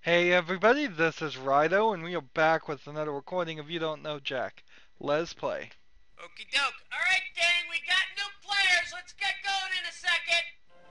Hey everybody, this is Rydo, and we are back with another recording of You Don't Know Jack. Let's play. Okie doke. Alright, gang, we got new players. Let's get going in a second.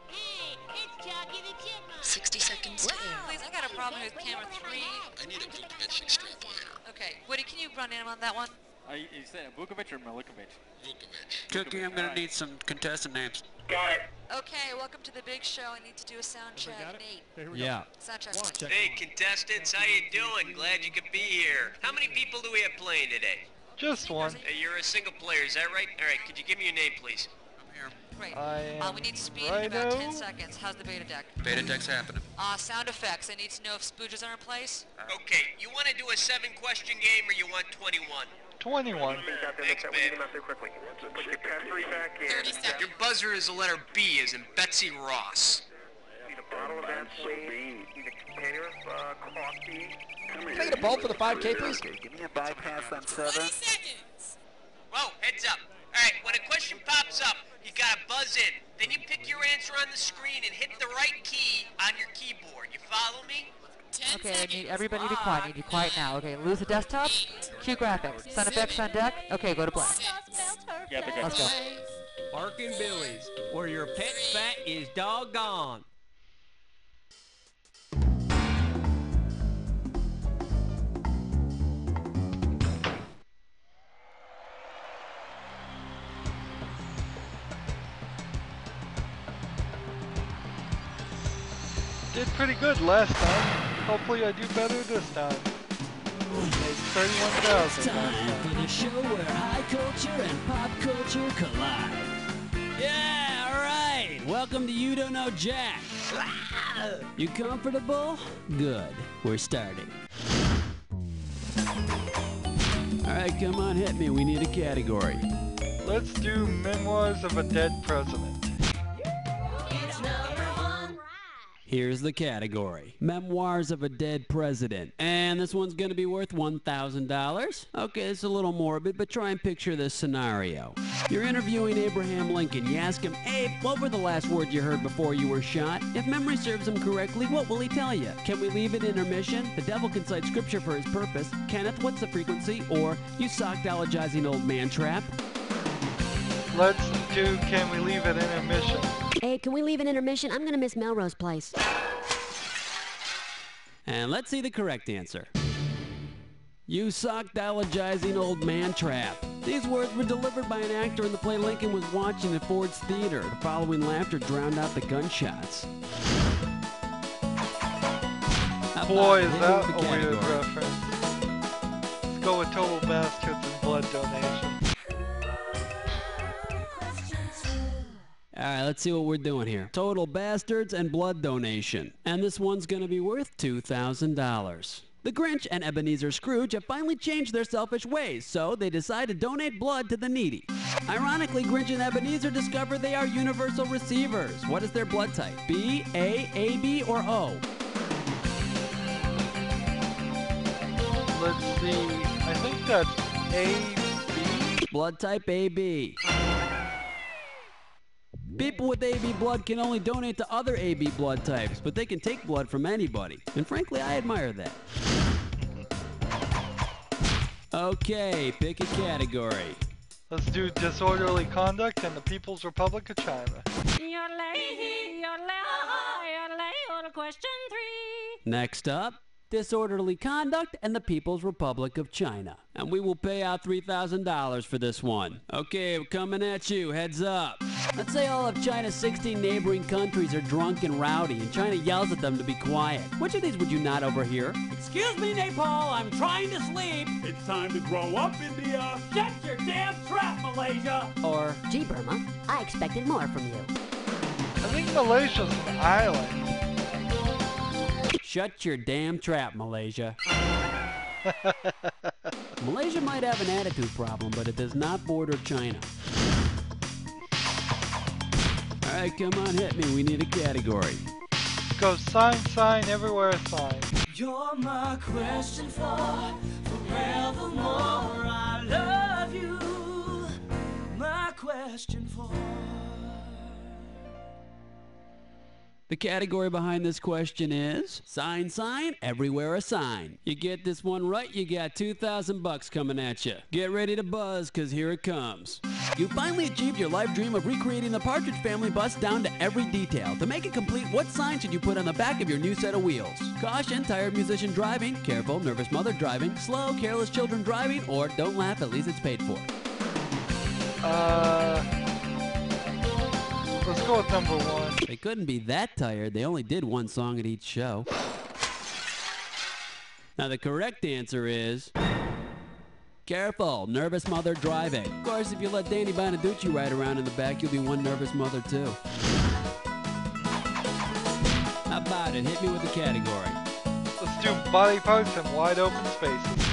Hey, it's Jockey the Chipmunk. 60 seconds to air. Please, I got a problem with camera 3. I need a Vukovic extrapolator. Okay, Woody, can you run in on that one? You said Vukovic or Milikovic? Vukovic. Cookie, I'm gonna need some contestant names. Got it. Okay, welcome to the big show. I need to do a sound check. Nate. Yeah. Sound check. Hey, contestants, how you doing? Glad you could be here. How many people do we have playing today? Just one. Hey, you're a single player, is that right? Alright, could you give me your name, please? I'm here. Great. I am We need speed in about 10 Rydo. seconds. How's the beta deck? Beta deck's happening. Sound effects. I need to know if spooges are in place. Okay, you want to do a 7-question game or you want 21? 21. Thanks, babe. 30 seconds. Your buzzer is the letter B, as in Betsy Ross. Can I get a bulb for the 5K, please? Give me a bypass on 20 seconds. Whoa, heads up. Alright, when a question pops up, you gotta buzz in. Then you pick your answer on the screen and hit the right key on your keyboard. You follow me? 10 Okay, seconds. I need everybody to be quiet. I need you quiet now. Okay, lose the desktop. Cue graphics. Sound effects on deck. Okay, go to black. Let's go. Barking Billy's, where your pet fat is doggone. Did pretty good last time. Hopefully I do better this time. Made 31,000 Time last for time. the show where high culture and pop culture collide. Yeah, alright. Welcome to You Don't Know Jack. You comfortable? Good. We're starting. Alright, come on, hit me. We need a category. Let's do Memoirs of a Dead President. Here's the category. Memoirs of a Dead President. And this one's gonna be worth $1,000. Okay, it's a little morbid, but try and picture this scenario. You're interviewing Abraham Lincoln. You ask him, Abe, what were the last words you heard before you were shot? If memory serves him correctly, what will he tell you? Can we leave it intermission? The devil can cite scripture for his purpose. Kenneth, what's the frequency? Or, you sockdologizing old man trap. Let's do Can We Leave It Intermission? Hey, can we leave an intermission? I'm gonna miss Melrose Place. And let's see the correct answer. You sockdologizing old man trap. These words were delivered by an actor in the play Lincoln was watching at Ford's Theater. The following laughter drowned out the gunshots. How Boy, about is hit me that with a the weird category? reference. Let's go with Total Bastards and Blood Donation. Alright, let's see what we're doing here. Total Bastards and Blood Donation. And this one's gonna be worth $2,000. The Grinch and Ebenezer Scrooge have finally changed their selfish ways, so they decide to donate blood to the needy. Ironically, Grinch and Ebenezer discover they are universal receivers. What is their blood type? B, A, AB, or O? Let's see. I think that's A, B. Blood type AB. People with AB blood can only donate to other AB blood types, but they can take blood from anybody. And frankly, I admire that. Okay, pick a category. Let's do Disorderly Conduct and the People's Republic of China. Question 3. Next up, Disorderly Conduct and the People's Republic of China. And we will pay out $3,000 for this one. Okay, we're coming at you. Heads up. Let's say all of China's 16 neighboring countries are drunk and rowdy, and China yells at them to be quiet. Which of these would you not overhear? Excuse me, Nepal, I'm trying to sleep. It's time to grow up, India. Shut your damn trap, Malaysia. Or, Gee, Burma, I expected more from you. I think Malaysia's an island. shut your damn trap, Malaysia. Malaysia might have an attitude problem, but it does not border China. All right, come on, hit me. We need a category. Go sign, sign, everywhere sign. You're my question for forevermore. I love you. My question for. The category behind this question is sign, sign, everywhere a sign. You get this one right, you got 2,000 bucks coming at you. Get ready to buzz, cause here it comes. You finally achieved your life dream of recreating the Partridge Family bus down to every detail. To make it complete, what sign should you put on the back of your new set of wheels? Caution, tired musician driving, careful, nervous mother driving, slow, careless children driving, or don't laugh, at least it's paid for. Let's go with number 1. They couldn't be that tired. They only did one song at each show. Now the correct answer is careful, nervous mother driving. Of course, if you let Danny Bonaducci ride around in the back, you'll be one nervous mother too. How about it? Hit me with the category. Let's do body parts and wide open spaces.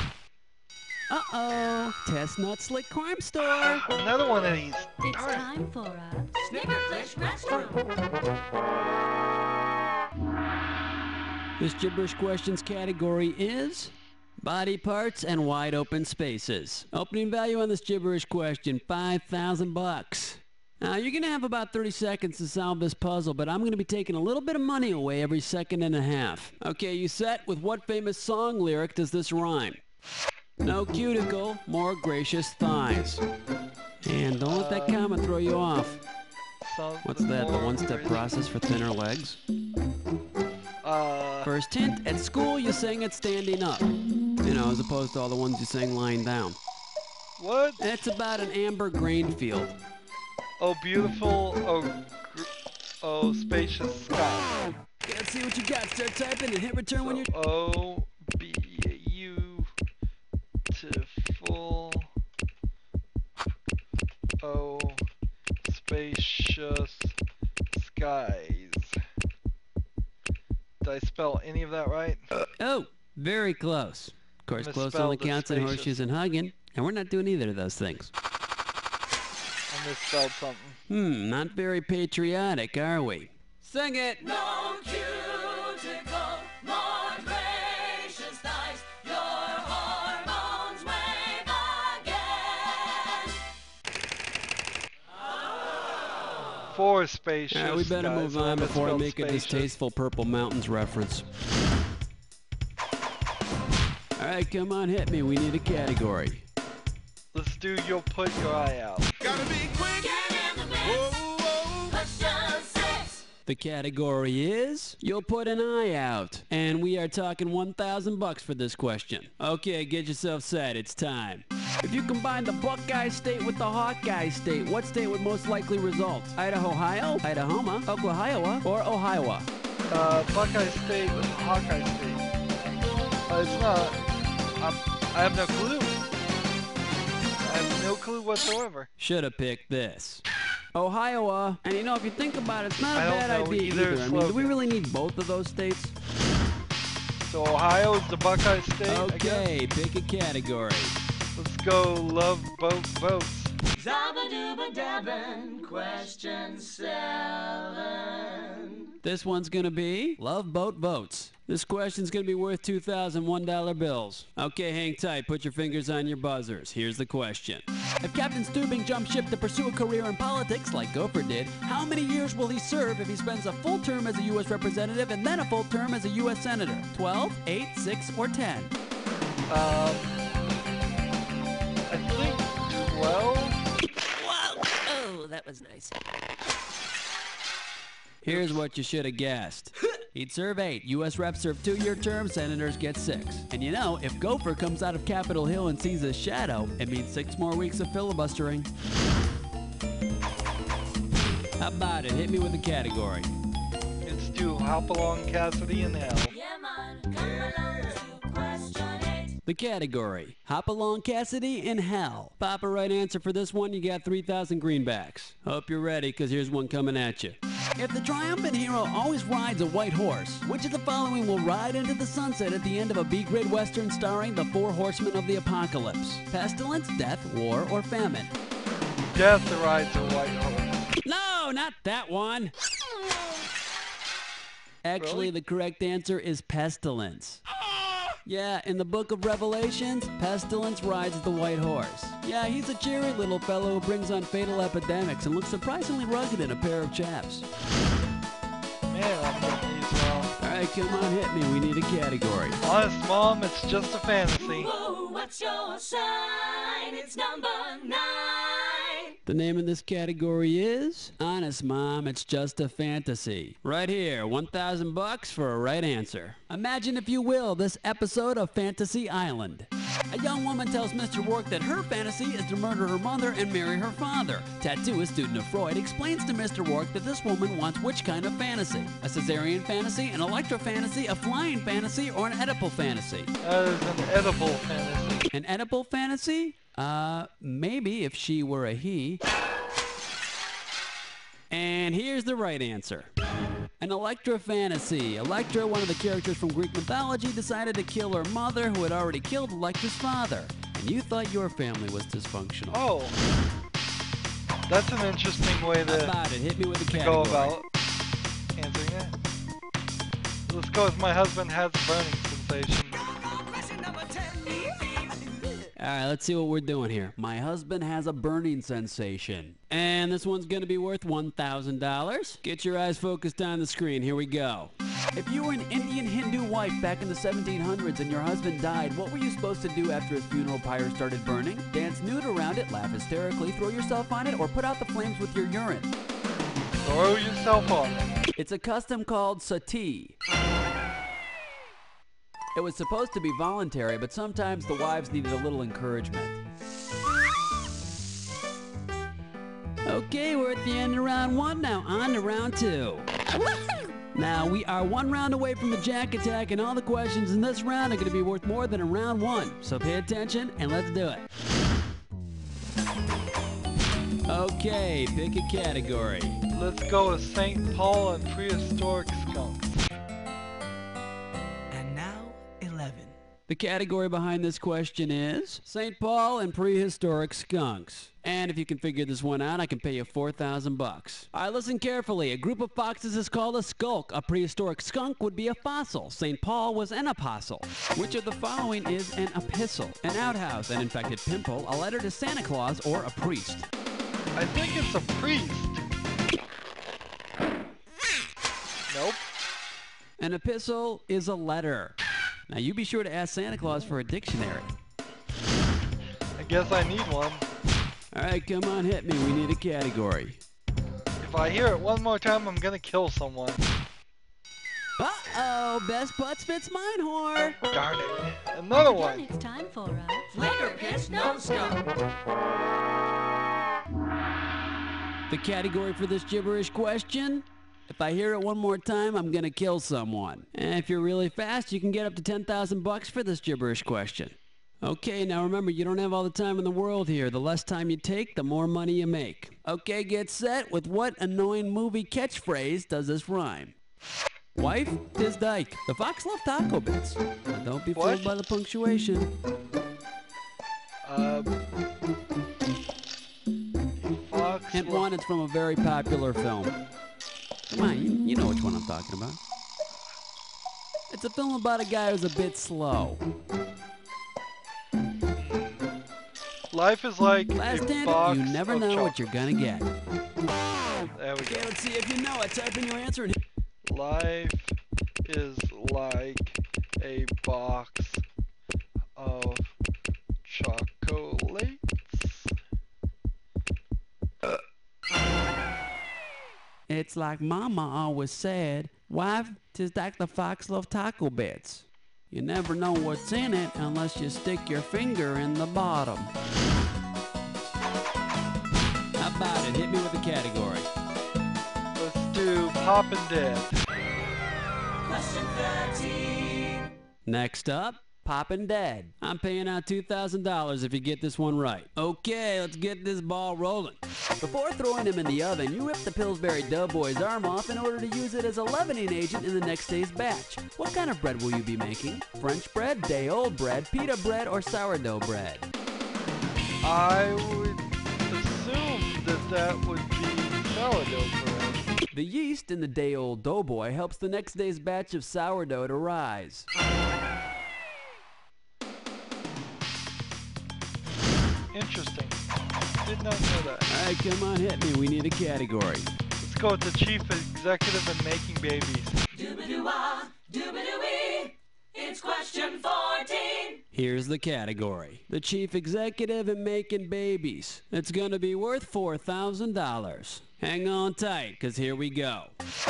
Uh-oh, Chestnut Slick Crime Store. Another one of these. It's time for a Snickerflish restaurant. This gibberish questions category is body parts and wide open spaces. Opening value on this gibberish question, 5,000 bucks. Now, you're going to have about 30 seconds to solve this puzzle, but I'm going to be taking a little bit of money away every second and a half. Okay, you set? With what famous song lyric does this rhyme? No cuticle, more gracious thighs. And don't let that comma throw you off. What's that, the one-step process for thinner legs? First hint, at school you sang it standing up. You know, as opposed to all the ones you sang lying down. What? It's about an amber grain field. Oh, beautiful, oh, spacious sky. Let's see what you got. Start typing and hit return when you're... Oh, beautiful, oh, spacious skies. Did I spell any of that right? Oh, very close. Of course, close only counts in horseshoes and hugging, and we're not doing either of those things. I misspelled something. Not very patriotic, are we? Sing it! No cuticle, more gracious thighs, your hormones wave again. For spacious we better skies, move on before I make a spacious. distasteful Purple Mountains reference. All right, come on, hit me. We need a category. Let's do You'll Put Your Eye Out. Gotta be quick. Get in the mix. Question 6. The category is You'll Put an Eye Out. And we are talking 1,000 bucks for this question. Okay, get yourself set. It's time. If you combine the Buckeye State with the Hawkeye State, what state would most likely result? Idaho, Ohio, Idaho, Oklahoma, or Ohio? Buckeye State with Hawkeye State. It's not. I have no clue. I have no clue whatsoever. Should have picked this. Ohio, and you know, if you think about it, it's not a bad idea either. I mean, do we really need both of those states? So Ohio is the Buckeye State, Okay, pick a category. Let's go Love Boat Votes. Zabba-dooba-dabbin', question 7. This one's gonna be Love Boat Votes. This question's gonna be worth 2,000 $1 bills. Okay, hang tight, put your fingers on your buzzers. Here's the question. If Captain Steubing jumped ship to pursue a career in politics like Gopher did, how many years will he serve if he spends a full term as a U.S. representative and then a full term as a U.S. senator? 12, 8, 6, or 10? I think 12. Whoa! Oh, that was nice. Here's what you should have guessed. He'd serve 8. U.S. reps serve 2-year terms, senators get 6. And you know, if Gopher comes out of Capitol Hill and sees a shadow, it means 6 more weeks of filibustering. How about it? Hit me with a category. Let's do Hopalong Cassidy in Hell. Yeah, man, come along to question 8. The category, Hopalong Cassidy in Hell. Pop a right answer for this one, you got 3,000 greenbacks. Hope you're ready, because here's one coming at you. If the triumphant hero always rides a white horse, which of the following will ride into the sunset at the end of a B-grade western starring the 4 horsemen of the apocalypse? Pestilence, death, war, or famine? Death rides a white horse. No, not that one. Actually, the correct answer is Pestilence. Yeah, in the book of Revelations, Pestilence rides the white horse. Yeah, he's a cheery little fellow who brings on fatal epidemics and looks surprisingly rugged in a pair of chaps. Man, hand I'm getting these wrong. Alright, come on, hit me. We need a category. Honest, Mom, it's just a fantasy. Whoa, what's your sign? It's number 9. The name of this category is Honest Mom, It's Just a Fantasy. Right here, $1,000 for a right answer. Imagine, if you will, this episode of Fantasy Island. A young woman tells Mr. Rourke that her fantasy is to murder her mother and marry her father. Tattooist student of Freud explains to Mr. Rourke that this woman wants which kind of fantasy? A cesarean fantasy, an electro fantasy, a flying fantasy, or an Oedipal fantasy? That is an edible fantasy. An Oedipal fantasy? Maybe if she were a he. And here's the right answer. An Electra fantasy. Electra, one of the characters from Greek mythology, decided to kill her mother, who had already killed Electra's father. And you thought your family was dysfunctional. Oh. That's an interesting way to, about it? Hit me with the to category. go about answering it. Let's go with my husband has a burning sensation. Alright, let's see what we're doing here. My husband has a burning sensation. And this one's gonna be worth $1,000. Get your eyes focused on the screen. Here we go. If you were an Indian Hindu wife back in the 1700s and your husband died, what were you supposed to do after his funeral pyre started burning? Dance nude around it, laugh hysterically, throw yourself on it, or put out the flames with your urine? Throw yourself on it. It's a custom called sati. It was supposed to be voluntary, but sometimes the wives needed a little encouragement. Okay, we're at the end of round 1, now on to round 2. Now, we are 1 round away from the Jack Attack, and all the questions in this round are going to be worth more than in round 1. So pay attention, and let's do it. Okay, pick a category. Let's go with St. Paul and prehistoric skunks. The category behind this question is St. Paul and prehistoric skunks. And if you can figure this one out, I can pay you $4,000. All right, listen carefully. A group of foxes is called a skulk. A prehistoric skunk would be a fossil. St. Paul was an apostle. Which of the following is an epistle? An outhouse, an infected pimple, a letter to Santa Claus, or a priest? I think it's a priest. Nope. An epistle is a letter. Now, you be sure to ask Santa Claus for a dictionary. I guess I need one. All right, come on, hit me. We need a category. If I hear it one more time, I'm gonna kill someone. Uh-oh, best butts fits mine, whore. Darn it. Another one. It's time for a Flicker Pitch No Scope. The category for this gibberish question? If I hear it one more time, I'm gonna kill someone. And if you're really fast, you can get up to $10,000 for this gibberish question. Okay, now remember, you don't have all the time in the world here. The less time you take, the more money you make. Okay, get set. With what annoying movie catchphrase does this rhyme? Wife, 'tis dyke. The fox love taco bits. Now don't be fooled by the punctuation. Hint 1, it's from a very popular film. Come on, you know which one I'm talking about. It's a film about a guy who's a bit slow. Life is like Last a hint, box you never of know what chocolate. you're gonna get. There we go. Okay, let's see if you know it. Type in your answer and Life is like a box of chocolates. It's like Mama always said, wife, 'tis like the fox love taco bits. You never know what's in it unless you stick your finger in the bottom. How about it? Hit me with the category. Let's do Poppin' Dead. Question 13. Next up, Poppin' Dead. I'm paying out $2,000 if you get this one right. Okay, let's get this ball rolling. Before throwing him in the oven, you rip the Pillsbury Doughboy's arm off in order to use it as a leavening agent in the next day's batch. What kind of bread will you be making? French bread, day-old bread, pita bread, or sourdough bread? I would assume that would be sourdough bread. The yeast in the day-old doughboy helps the next day's batch of sourdough to rise. Interesting. Did not know that. All right, come on, hit me. We need a category. Let's go with the chief executive in making babies. Doobadoo-wah, doobadoo-wee. It's question 14. Here's the category. The chief executive in making babies. It's gonna be worth $4,000. Hang on tight, cause here we go.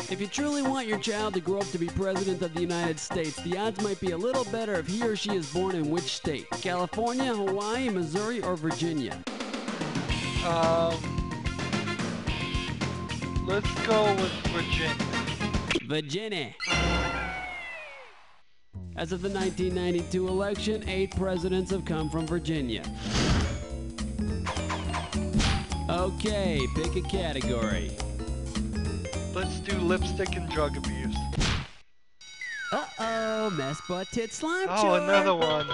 If you truly want your child to grow up to be president of the United States, the odds might be a little better if he or she is born in which state? California, Hawaii, Missouri, or Virginia? Let's go with Virginia. Virginia. As of the 1992 election, 8 presidents have come from Virginia. Okay, pick a category. Let's do lipstick and drug abuse. Uh-oh, mess butt tit slime Oh, chore. another one.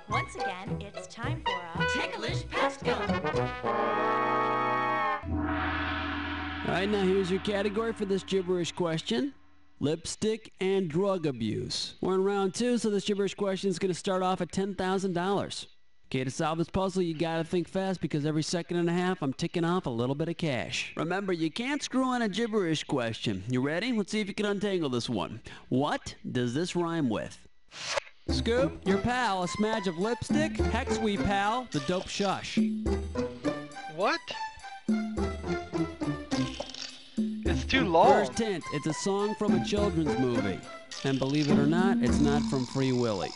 Once again, it's time for a Ticklish pest gun. Alright, now here's your category for this gibberish question. Lipstick and drug abuse. We're in round 2, so this gibberish question is going to start off at $10,000. Okay, to solve this puzzle, you gotta think fast because every second and a half, I'm ticking off a little bit of cash. Remember, you can't screw on a gibberish question. You ready? Let's see if you can untangle this one. What does this rhyme with? Scoop, your pal, a smudge of lipstick. Hex, we pal, the dope shush. What? It's too long. First hint, it's a song from a children's movie. And believe it or not, it's not from Free Willy.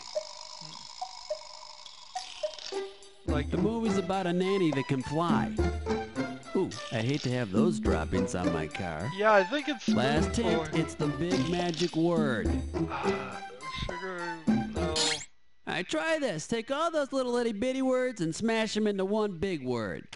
Like the movie's about a nanny that can fly. Ooh, I hate to have those droppings on my car. Yeah, I think it's... Last hint, it's the big magic word. Sugar, no. Alright, try this. Take all those little itty bitty words and smash them into one big word.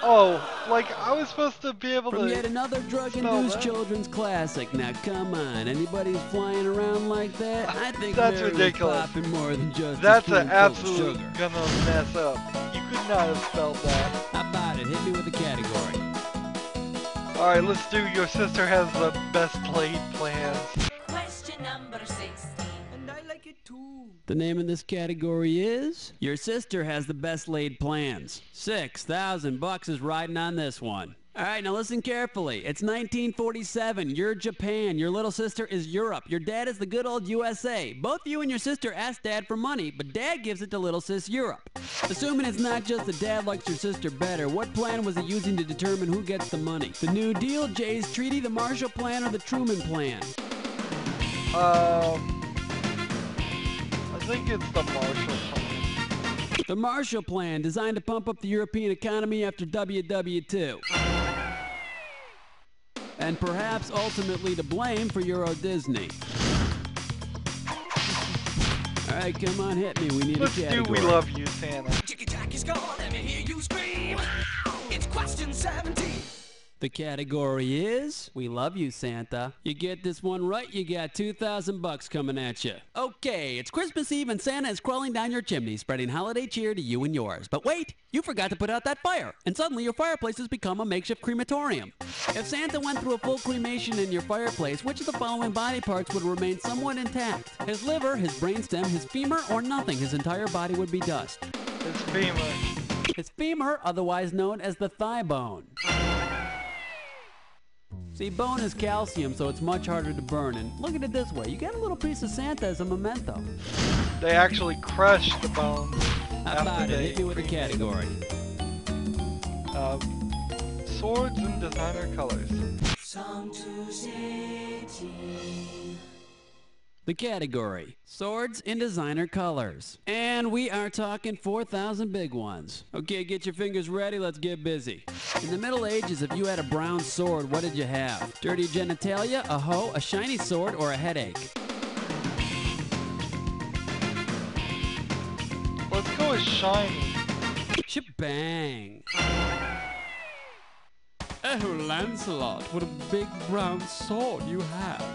Oh, like I was supposed to be able From to... yet another drug-induced children's classic. Now come on, anybody who's flying around like that? I think That's Mary was ridiculous. popping more than just That's a an spoonful of absolute sugar. gonna mess up. You could not have spelled that. How about it? Hit me with a category. Alright, let's do Your Sister Has the Best Laid Plans. Question number 16. And I like it too. The name of this category is Your Sister Has the Best Laid Plans. $6,000 is riding on this one. Alright, now listen carefully. It's 1947. You're Japan. Your little sister is Europe. Your dad is the good old USA. Both you and your sister ask Dad for money, but Dad gives it to little sis Europe. Assuming it's not just that Dad likes your sister better, what plan was he using to determine who gets the money? The New Deal, Jay's Treaty, the Marshall Plan, or the Truman Plan? I think it's the Marshall Plan. The Marshall Plan, designed to pump up the European economy after WW2. And perhaps ultimately to blame for Euro Disney. Alright, come on, hit me. We need Let's a category. do We Love You, Santa. Chicky Jack is gone, let me hear you scream. It's question 17. The category is We Love You, Santa. You get this one right, you got $2,000 coming at you. Okay, it's Christmas Eve and Santa is crawling down your chimney, spreading holiday cheer to you and yours. But wait, you forgot to put out that fire, and suddenly your fireplace has become a makeshift crematorium. If Santa went through a full cremation in your fireplace, which of the following body parts would remain somewhat intact? His liver, his brainstem, his femur, or nothing? His entire body would be dust. His femur. His femur, otherwise known as the thigh bone. See, bone is calcium, so it's much harder to burn. And look at it this way. You get a little piece of Santa as a memento. They actually crushed the bones. How about it? Hit me with a category. Swords and designer colors. Song 218. The category, swords in designer colors. And we are talking 4,000 big ones. Okay, get your fingers ready, let's get busy. In the Middle Ages, if you had a brown sword, what did you have? Dirty genitalia, a hoe, a shiny sword, or a headache? Let's go with shiny. Shebang! Oh, Lancelot, what a big brown sword you have.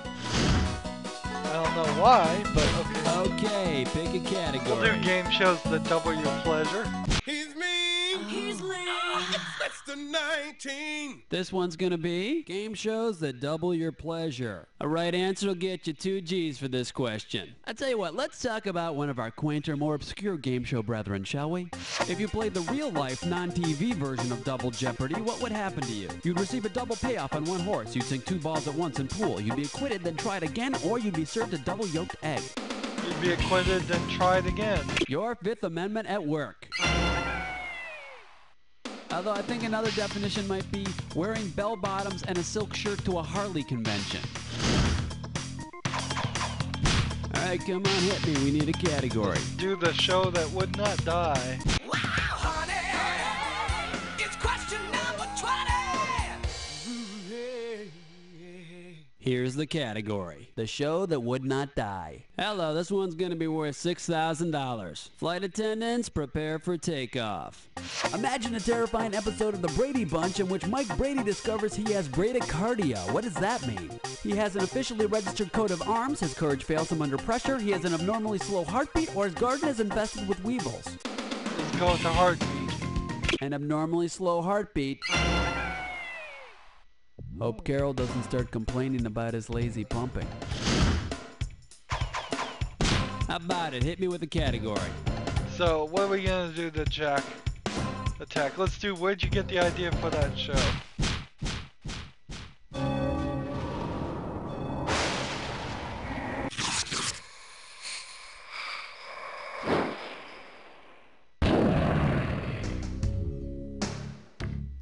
I don't know why, but okay. Okay, pick a category. We'll do game shows that double your pleasure. He's mean. He's lean. That's the 19. This one's gonna be game shows that double your pleasure. A right answer will get you 2 G's for this question. I tell you what, let's talk about one of our quainter, more obscure game show brethren, shall we? If you played the real-life, non-TV version of Double Jeopardy, what would happen to you? You'd receive a double payoff on one horse. You'd sink 2 balls at once in pool. You'd be acquitted, then tried again, or you'd be served a double-yolked egg. You'd be acquitted, then tried again. Your Fifth Amendment at work. Although I think another definition might be wearing bell-bottoms and a silk shirt to a Harley convention. All right, come on, hit me. We need a category. Let's do the show that would not die. Wow, honey, it's question number 20. Here's the category. The show that would not die. Hello, this one's gonna be worth $6,000. Flight attendants, prepare for takeoff. Imagine a terrifying episode of The Brady Bunch in which Mike Brady discovers he has bradycardia. What does that mean? He has an officially registered coat of arms, his courage fails him under pressure, he has an abnormally slow heartbeat, or his garden is infested with weevils. Let's go with the heartbeat. An abnormally slow heartbeat. Hope Carroll doesn't start complaining about his lazy pumping. How about it? Hit me with a category. So, what are we gonna do to Jack attack? Let's do, where'd you get the idea for that show?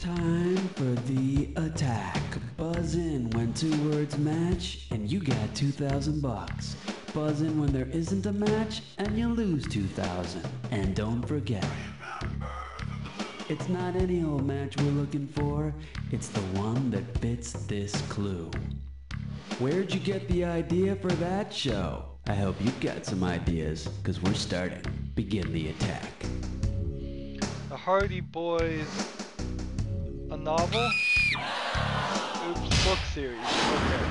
Time for the attack. Buzz in when 2 words match, and you got $2,000. Buzz in when there isn't a match, and you lose $2,000. And don't forget, it's not any old match we're looking for, it's the one that fits this clue. Where'd you get the idea for that show? I hope you've got some ideas, because we're starting. Begin the attack. The Hardy Boys, a novel? Oops, book series. Okay.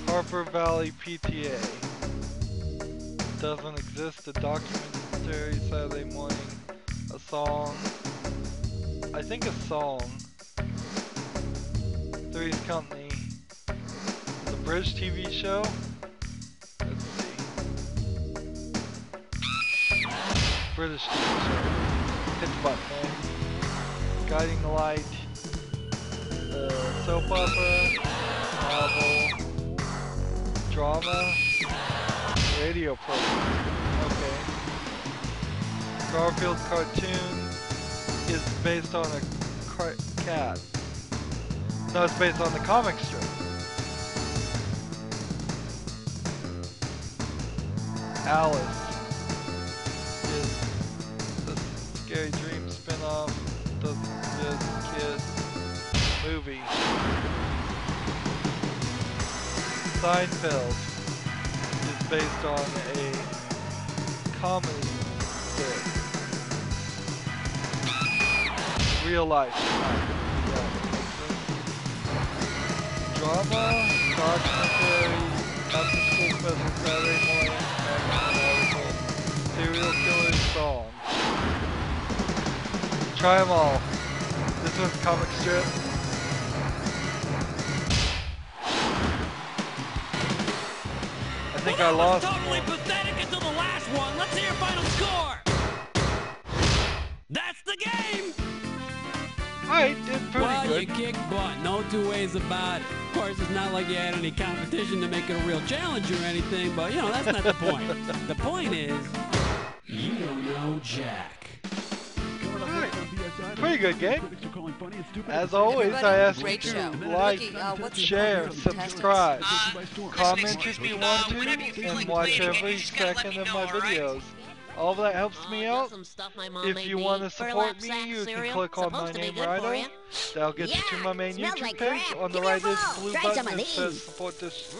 Harper Valley PTA. Doesn't exist. A documentary Saturday morning. A song. I think a song. Three's Company. The Bridge TV show. Let's see. British TV show. Pitch Button. Guiding the Light. Soap opera. Novel. Drama. Radio program. Okay. Garfield cartoon is based on a cat. No, it's based on the comic strip. Alice is the Scary Dream spin-off. Doesn't exist. Kids movie. Seinfeld is based on a comedy bit. Real life. Yeah, drama, documentary, after school special Saturday morning, magazine article, serial killer song. Try them all. This one's comic strip. I think I lost. Totally pathetic until the last one. Let's hear your final score. That's the game. I did pretty well, good. You kicked butt. No 2 ways about it. Of course, it's not like you had any competition to make it a real challenge or anything, but, you know, that's not the point. The point is, you don't know Jack. Pretty good game. As always, I ask you Great to show. like, What's the share, point of contestants? subscribe, listen, comment excuse if me, you want to, whenever you feel and like watch playing again, every you just gotta let second me of know, my alright? videos. All that helps me out. If you want to support me, you can click on my name, Rydo. That'll get you to my main YouTube page. On the right is a blue button that says support this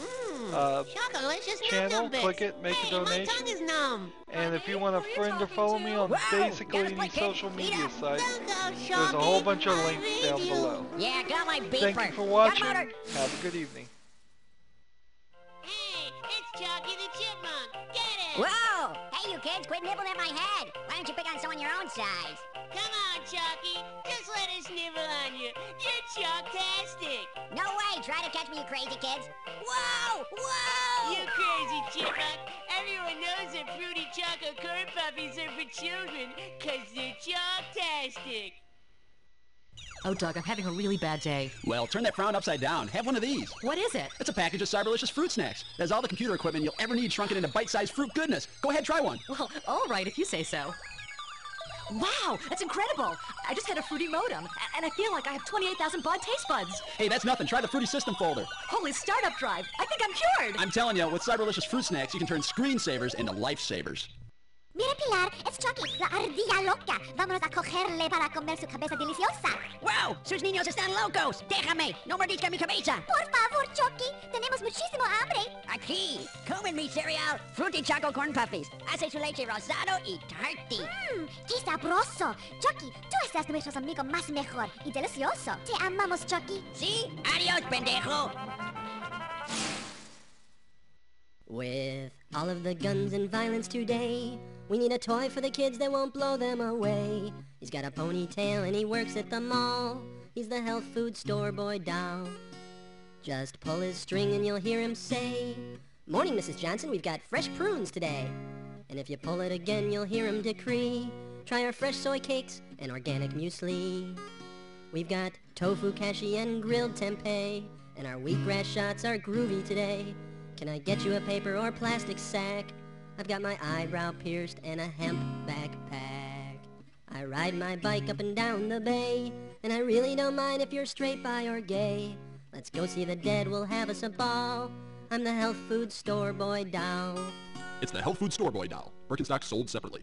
channel. Click it, make a donation. And if you want to friend or follow me on basically any social media site, there's a whole bunch of links down below. Yeah, got my beeper. Thank you for watching. Have a good evening. Hey, it's Chucky the Chipmunk. Get it! Whoa! Hey, you kids, quit nibbling at my head. Why don't you pick on someone your own size? Come on, Chalky. Just let us nibble on you. You're chalktastic. No way. Try to catch me, you crazy kids. Whoa! Whoa! You crazy chipmunk. Everyone knows that fruity chocolate corn puppies are for children, 'cause they're chalktastic. Oh, Doug, I'm having a really bad day. Well, turn that frown upside down. Have one of these. What is it? It's a package of Cyberlicious fruit snacks. It has all the computer equipment you'll ever need shrunken into bite-sized fruit goodness. Go ahead, try one. Well, all right, if you say so. Wow, that's incredible. I just had a fruity modem, and I feel like I have 28,000 baud taste buds. Hey, that's nothing. Try the Fruity System folder. Holy startup drive. I think I'm cured. I'm telling you, with Cyberlicious fruit snacks, you can turn screensavers into lifesavers. Mira, Pilar, es Chucky, la ardilla loca. Vámonos a cogerle para comer su cabeza deliciosa. Wow, sus niños están locos. Déjame, no mordisca mi cabeza. Por favor, Chucky, tenemos muchísimo hambre. Aquí, comen mi cereal, Fruity Choco Corn Puppies. Hace su leche rosado y tarty. ¡Qué sabroso! Chucky, tú estás nuestro amigo más mejor y delicioso. Te amamos, Chucky. Sí, adiós, pendejo. With all of the guns and violence today, we need a toy for the kids that won't blow them away. He's got a ponytail and he works at the mall. He's the health food store boy doll. Just pull his string and you'll hear him say, "Morning, Mrs. Johnson, we've got fresh prunes today." And if you pull it again, you'll hear him decree, "Try our fresh soy cakes and organic muesli." We've got tofu kashi and grilled tempeh, and our wheatgrass shots are groovy today. Can I get you a paper or plastic sack? I've got my eyebrow pierced and a hemp backpack. I ride my bike up and down the bay, and I really don't mind if you're straight bi or gay. Let's go see the dead, we'll have us a ball. I'm the health food store boy doll. It's the health food store boy doll. Birkenstock sold separately.